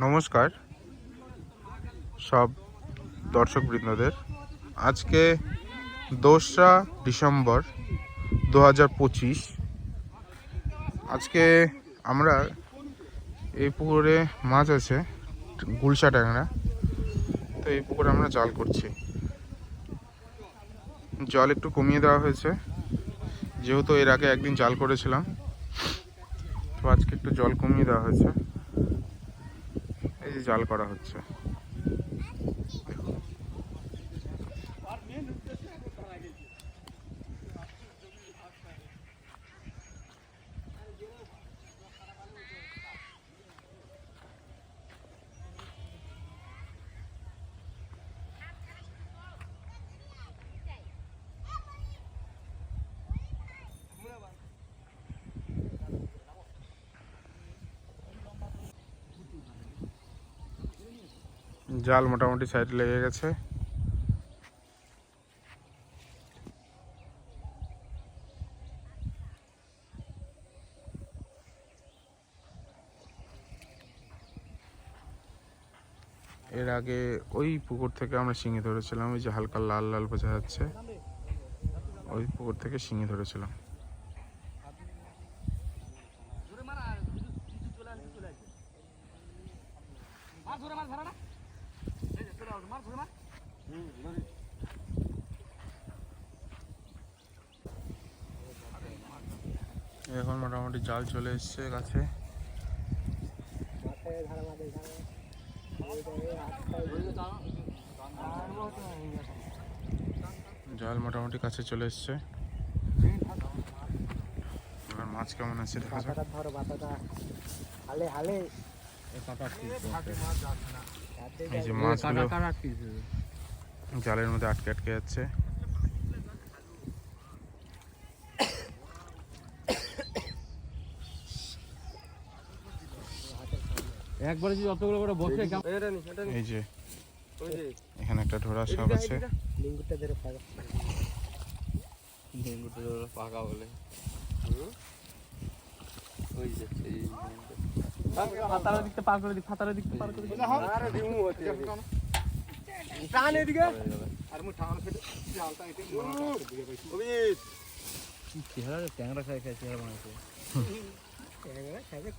নমস্কার সব দর্শকবৃন্দদের। আজকে 2রা ডিসেম্বর 2025। আজকে আমরা এই পুকুরে মাছ আছে, গুলশা ট্যাংরা। তো এই পুকুরে আমরা জাল করছি। জল একটু কমিয়ে দেওয়া হয়েছে, যেহেতু এর আগে একদিন জাল করেছিলাম, তো আজকে একটু জল কমিয়ে দেওয়া হয়েছে। এই যে জাল করা হচ্ছে। জাল মোটামুটি সাইডে লেগে গেছে। এর আগে ওই পুকুর থেকে আমরা শিঙি ধরেছিলাম, ওই যে হালকা লাল লাল বোঝা যাচ্ছে, ওই পুকুর থেকে শিঙি ধরেছিলাম। এখন মোটামুটি জাল চলে এসছে কাছে। জাল মোটামুটি কাছে চলে এসছে। মাছ কেমন আছে দেখা যাক। এই যে মাছগুলো জালের মধ্যে আটকে আটকে যাচ্ছে। একবারে যদি অতগুলো করে বসে এই যে এখানে একটা ঢোড়া সাপ আছে। পাকা বলে ট্যাংরা খাই খাই চেহারা বানাইছে।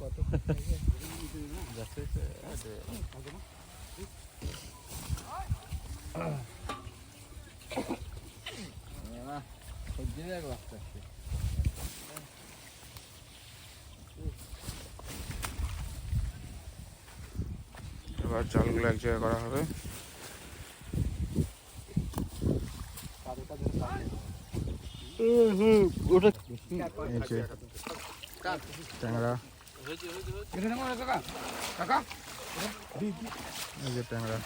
কত এবার জালগুলো এক জায়গায় করা হবে। এই যে ট্যাংরা, এই যে ট্যাংরা।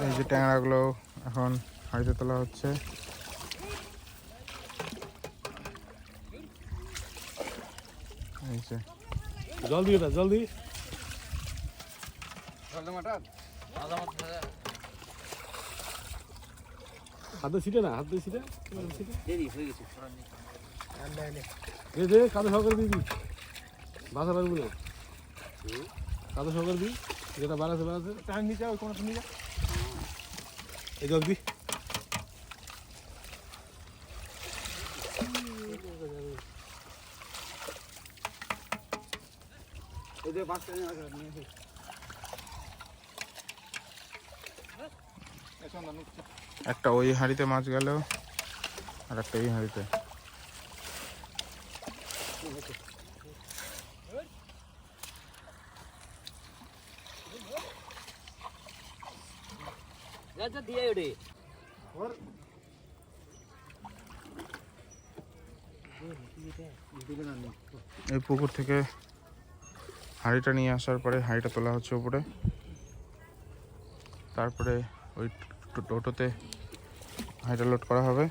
এই যে ট্যাংরাগুলো এখন হাড়িতে তোলা হচ্ছে। এই যে জল দিয়ে দাও, জল দিয়ে হাতে ছিটে না, হাতে ছিটে কাদা সহকারে দিবি, বাসা লাগবে না কাদা সহকারে দিই, যেটা বাড়াছে নিচে ওই কোনো নিয়ে এই জল দি। একটা ওই হাঁড়িতে মাছ গেল আর একটা এই হাঁড়িতে। এই পুকুর থেকে হাঁড়িটা নিয়ে আসার পরে হাঁড়িটা তোলা হচ্ছে উপরে, তারপরে ওই টোটোতে হাঁড়িটা লোড করা হবে।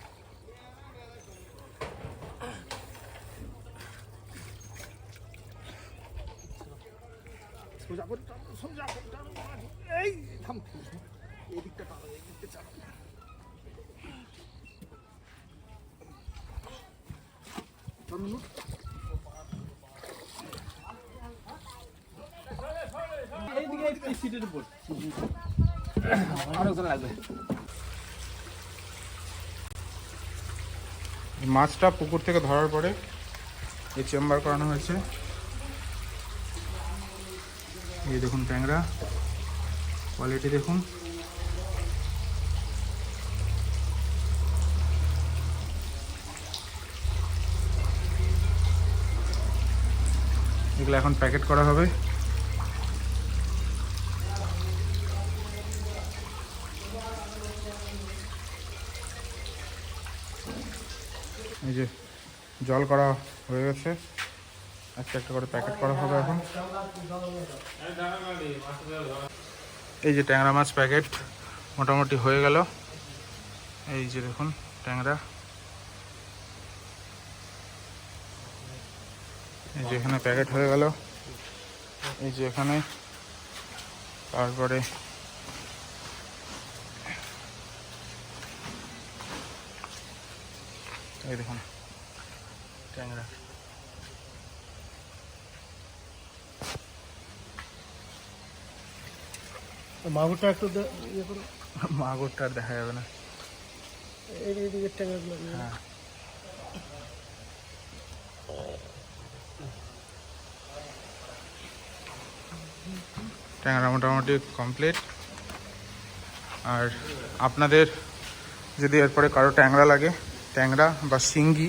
এই মাছটা পুকুর থেকে ধরার পরে এই চেম্বার করানো হয়েছে। এই দেখুন ট্যাংরা কোয়ালিটি দেখুন। এগুলো এখন প্যাকেট করা হবে। এই যে জল করা হয়ে গেছে, একটা একটা করে প্যাকেট করা হবে এখন। এই যে ট্যাংরা মাছ প্যাকেট মোটামুটি হয়ে গেল। এই যে দেখুন ট্যাংরা, এই যে এখানে প্যাকেট হয়ে গেল, এই যে এখানে, তারপরে এই দেখুন ট্যাংরা। মাগুরটা একটু ইয়ে করো, মাগুরটা আর দেখা যাবে না। এইদিকে ট্যাংরাগুলো। হ্যাঁ, ট্যাংরা মোটামুটি কমপ্লিট। আর আপনাদের যদি এরপরে কারো ট্যাংরা লাগে, ট্যাংরা বা শিঙ্গি,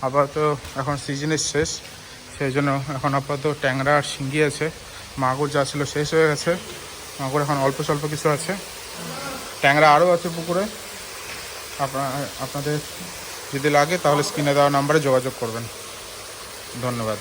আপাতত এখন সিজনের শেষ, সেই জন্য এখন আপাতত ট্যাংরা আর শিঙ্গি আছে। মাগুর যা ছিল শেষ হয়ে গেছে, মাগুর এখন অল্প স্বল্প কিছু আছে। ট্যাংরা আরও আছে পুকুরে। আপনাদের যদি লাগে তাহলে স্ক্রিনে দেওয়া নাম্বারে যোগাযোগ করবেন। ধন্যবাদ।